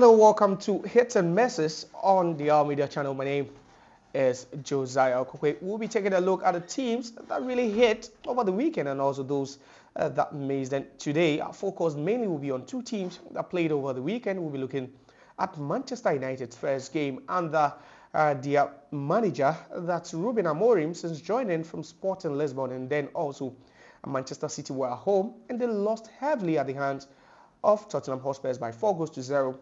Hello, welcome to Hits and Misses on the Our Media channel. My name is Josiah Okokwe. We'll be taking a look at the teams that really hit over the weekend and also those that missed. And today, our focus mainly will be on two teams that played over the weekend. We'll be looking at Manchester United's first game under their manager, that's Ruben Amorim, since joining from Sporting Lisbon, and then also Manchester City were at home and they lost heavily at the hands of Tottenham Hotspur by 4-0.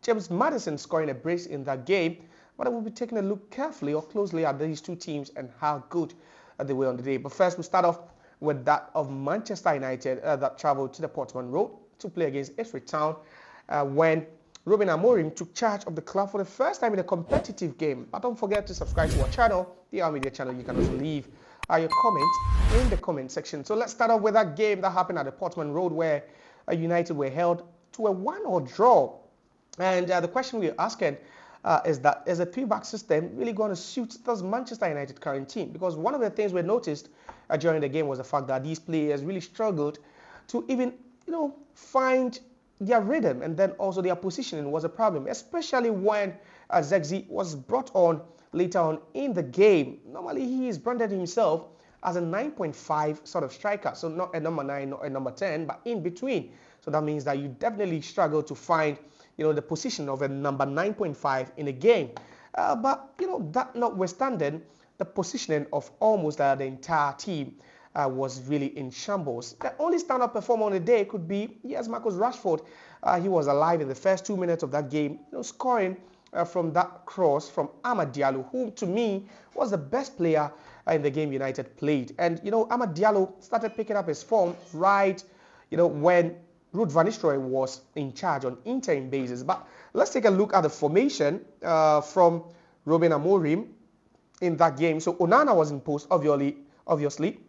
James Maddison scoring a brace in that game, but I will be taking a look carefully or closely at these two teams and how good they were on the day. But first, we'll start off with that of Manchester United that travelled to the Portman Road to play against Ipswich Town when Ruben Amorim took charge of the club for the first time in a competitive game. But don't forget to subscribe to our channel, the Our Media channel. You can also leave your comment in the comment section. So let's start off with that game that happened at the Portman Road where United were held to a 1-1 draw. And the question we're asking is that is a three-back system really going to suit this Manchester United current team? Because one of the things we noticed during the game was the fact that these players really struggled to even, find their rhythm, and then also their positioning was a problem, especially when Zexi was brought on later on in the game. Normally, he is branded himself as a 9.5 sort of striker, so not a number 9, not a number 10, but in between. So that means that you definitely struggle to find the position of a number 9.5 in a game. But that notwithstanding, the positioning of almost the entire team was really in shambles. The only stand-up performer on the day could be, yes, Marcus Rashford. He was alive in the first 2 minutes of that game, scoring from that cross from Amad Diallo, who to me was the best player in the game United played. And Amad Diallo started picking up his form right, when Ruud van Nistelrooy was in charge on interim basis. But let's take a look at the formation from Ruben Amorim in that game. So Onana was in post, obviously.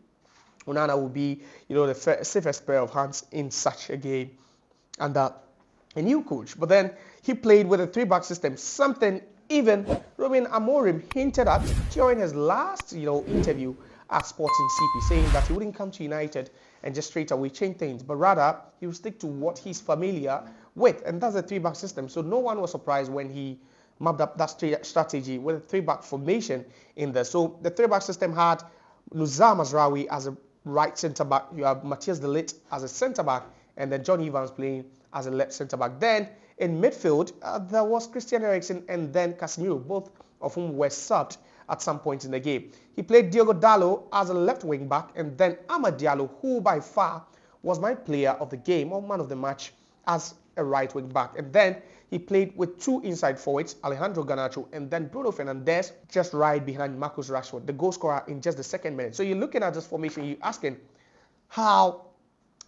Onana will be, the safest pair of hands in such a game. And a new coach. But then he played with a three-back system, something even Ruben Amorim hinted at during his last, interview at Sporting CP, saying that he wouldn't come to United and just straight away change things, but rather he will stick to what he's familiar with, and that's a three-back system. So no one was surprised when he mapped up that strategy with a three-back formation in there. So the three-back system had Nuzar Mazraoui as a right centre-back, you have Matthias de Ligt as a centre-back, and then John Evans playing as a left centre-back. Then in midfield, there was Christian Eriksen and then Casemiro, both of whom were subbed at some point in the game. He played Diogo Dalot as a left wing back, and then Amad Diallo, who by far was my player of the game or man of the match, as a right wing back. And then he played with two inside forwards, Alejandro Garnacho and then Bruno Fernandes, just right behind Marcus Rashford, the goal scorer in just the second minute. So you're looking at this formation, you're asking how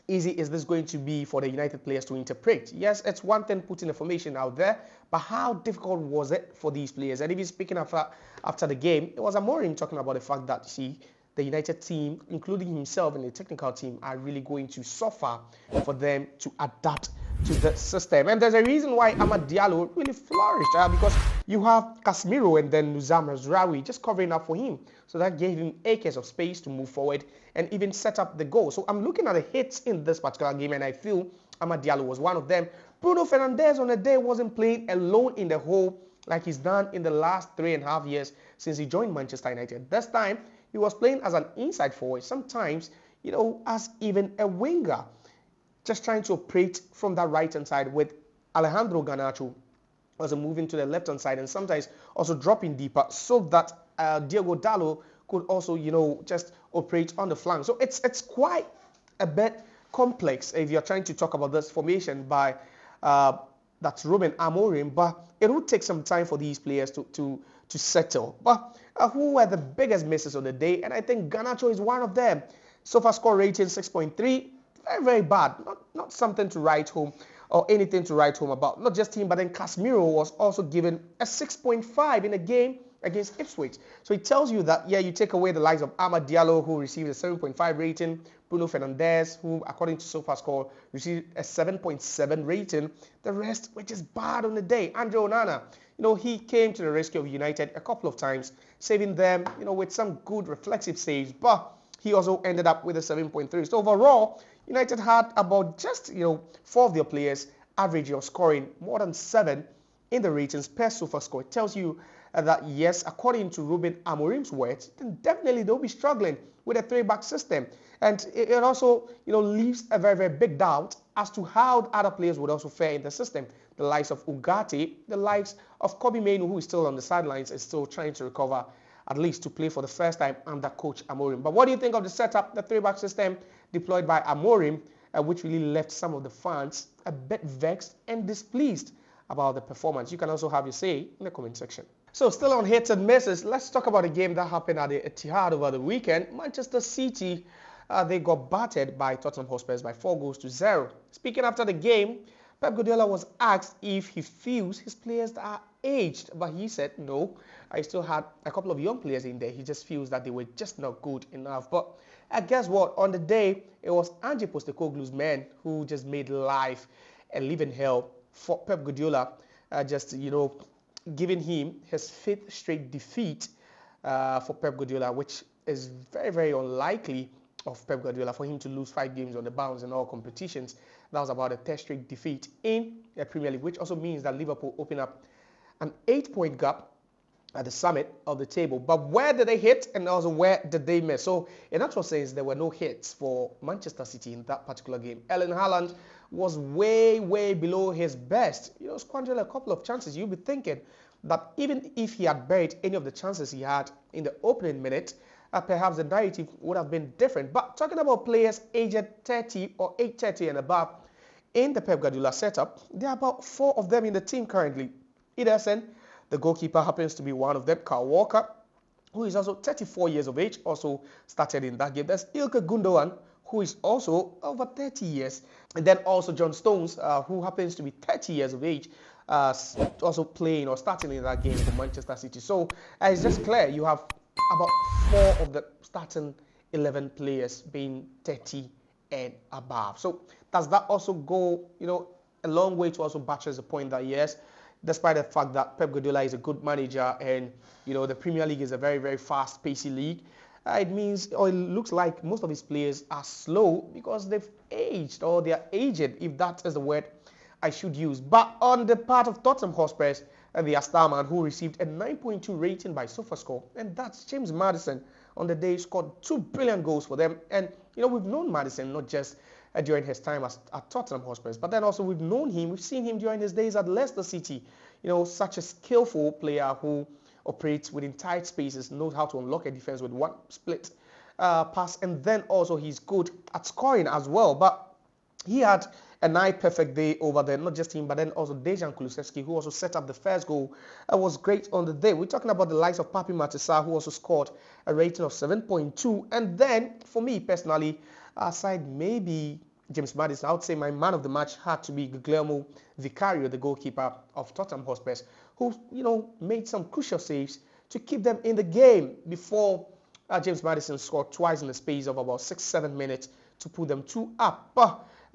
easy is this going to be for the United players to interpret? Yes, it's one thing putting the formation out there, but how difficult was it for these players? And even speaking after the game, it was Amorim talking about the fact that, the United team, including himself and the technical team, are really going to suffer for them to adapt to the system. And there's a reason why Amad Diallo really flourished, because you have Casemiro and then Nuzar Mazraoui just covering up for him. So that gave him acres of space to move forward and even set up the goal. So I'm looking at the hits in this particular game, and I feel Amad Diallo was one of them. Bruno Fernandes on the day wasn't playing alone in the hole like he's done in the last 3.5 years since he joined Manchester United. This time, he was playing as an inside forward, sometimes, as even a winger, just trying to operate from that right-hand side with Alejandro Garnacho also moving to the left-hand side and sometimes also dropping deeper so that Diogo Dalot could also, just operate on the flank. So it's quite a bit complex if you're trying to talk about this formation by that's Ruben Amorim, but it will take some time for these players to settle. But who were the biggest misses of the day? And I think Garnacho is one of them. So far score rating 6.3, very, very bad. Not something to write home or anything to write home about. Not just him, but then Casemiro was also given a 6.5 in a game against Ipswich. So it tells you that, you take away the likes of Amad Diallo, who received a 7.5 rating, Bruno Fernandes, who, according to SofaScore, received a 7.7 rating. The rest were just bad on the day. Andre Onana, he came to the rescue of United a couple of times, saving them, with some good reflexive saves, but he also ended up with a 7.3. So overall, United had about just, 4 of their players average or scoring more than 7 in the ratings per SofaScore. It tells you that yes, according to Ruben Amorim's words, then definitely they'll be struggling with a 3-back system. And it also, leaves a very, very big doubt as to how other players would also fare in the system. The likes of Ugarte, the likes of Kobe Mainoo, who is still on the sidelines, is still trying to recover, at least to play for the first time under coach Amorim. But what do you think of the setup, the 3-back system deployed by Amorim, which really left some of the fans a bit vexed and displeased about the performance? You can also have your say in the comment section. So still on hits and misses, let's talk about a game that happened at the Etihad over the weekend. Manchester City, they got battered by Tottenham Hotspur by 4-0. Speaking after the game, Pep Guardiola was asked if he feels his players are aged, but he said no. I still had a couple of young players in there. He just feels that they were just not good enough. But guess what? On the day, it was Ange Postecoglou's men who just made life a living hell for Pep Guardiola, giving him his 5th straight defeat for Pep Guardiola, which is very, very unlikely of Pep Guardiola for him to lose 5 games on the bounce in all competitions. That was about a 3rd straight defeat in the Premier League, which also means that Liverpool open up an 8-point gap at the summit of the table. But where did they hit and also where did they miss? So in actual sense, there were no hits for Manchester City in that particular game. Erling Haaland was way, way below his best. Squandering a couple of chances. You'll be thinking that even if he had buried any of the chances he had in the opening minute, perhaps the narrative would have been different. But talking about players aged 30 or age 30 and above in the Pep Guardiola setup, there are about 4 of them in the team currently. Ederson, the goalkeeper, happens to be one of them. Kyle Walker, who is also 34 years of age, also started in that game. There's Ilkay Gundogan, who is also over 30 years. And then also John Stones, who happens to be 30 years of age, also playing or starting in that game for Manchester City. So it's just clear you have about 4 of the starting 11 players being 30 and above. So does that also go, a long way to also buttress the point that yes, despite the fact that Pep Guardiola is a good manager and, the Premier League is a very, very fast-paced league, it means, or it looks like most of his players are slow because they've aged or they are aged, if that is the word I should use. But on the part of Tottenham Hotspur, the Starman, who received a 9.2 rating by SofaScore, and that's James Maddison. On the day, scored 2 brilliant goals for them. And, we've known Maddison not just during his time at Tottenham Hotspur, but then also we've seen him during his days at Leicester City. Such a skillful player who operates within tight spaces, knows how to unlock a defense with one split pass, and then also he's good at scoring as well. But he had a nigh perfect day over there, not just him, but then also Dejan Kulusevski, who also set up the first goal, was great on the day. We're talking about the likes of Papi Matissa, who also scored a rating of 7.2. And then, for me personally, aside maybe James Maddison, I would say my man of the match had to be Guillermo Vicario, the goalkeeper of Tottenham Hotspur, who, made some crucial saves to keep them in the game before James Maddison scored twice in the space of about 6-7 minutes to put them 2 up.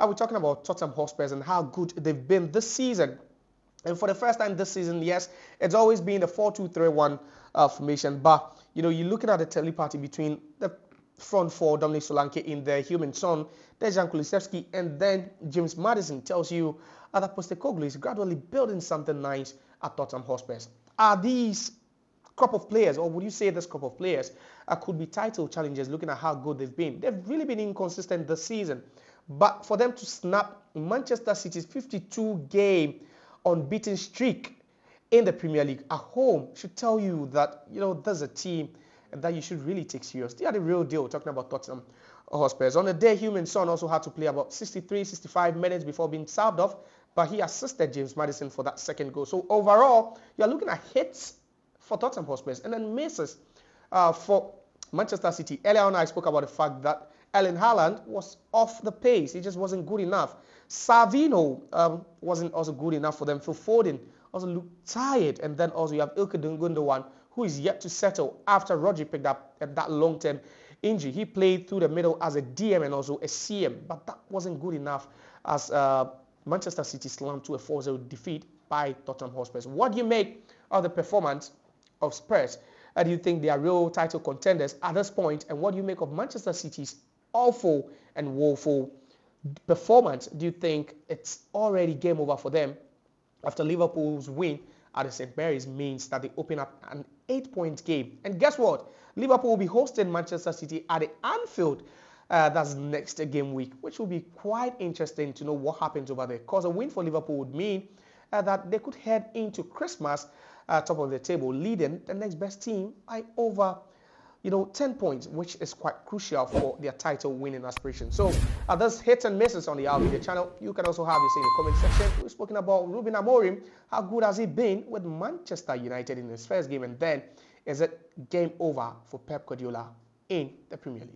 We're talking about Tottenham Hotspur and how good they've been this season. And for the first time this season, yes, it's always been the 4-2-3-1 formation. But, you're looking at the telepathy between the front 4, Dominic Solanke in there, Heung-min Son, Dejan Kulusevski, and then James Maddison tells you that Postecoglou is gradually building something nice at Tottenham Hotspur. Are these crop of players, or would you say this crop of players could be title challengers looking at how good they've been? They've really been inconsistent this season. But for them to snap Manchester City's 52-game unbeaten streak in the Premier League at home should tell you that, there's a team that you should really take serious. They are the real deal, talking about Tottenham Hotspur. On the day, Heung-min Son also had to play about 63-65 minutes before being subbed off, but he assisted James Maddison for that second goal. So overall, you're looking at hits for Tottenham Hotspur and then misses for Manchester City. Earlier on, I spoke about the fact that Erling Haaland was off the pace. He just wasn't good enough. Savino wasn't also good enough for them. Phil Foden also looked tired. And then also you have Ilkay Gundogan, who is yet to settle after Rodri picked up that long-term injury. He played through the middle as a DM and also a CM, but that wasn't good enough as Manchester City slammed to a 4-0 defeat by Tottenham Hotspur. What do you make of the performance of Spurs? Do you think they are real title contenders at this point? And what do you make of Manchester City's awful and woeful performance, do you think it's already game over for them after Liverpool's win at the St. Mary's means that they open up an 8-point game? And guess what? Liverpool will be hosting Manchester City at the Anfield. That's next game week, which will be quite interesting to know what happens over there. Because a win for Liverpool would mean that they could head into Christmas top of the table, leading the next best team by over 10 points, which is quite crucial for their title winning aspiration. So there's hits and misses on the Al Media channel. You can also have this in the comment section. We've spoken about Ruben Amorim. How good has he been with Manchester United in his first game? And then, is it game over for Pep Guardiola in the Premier League?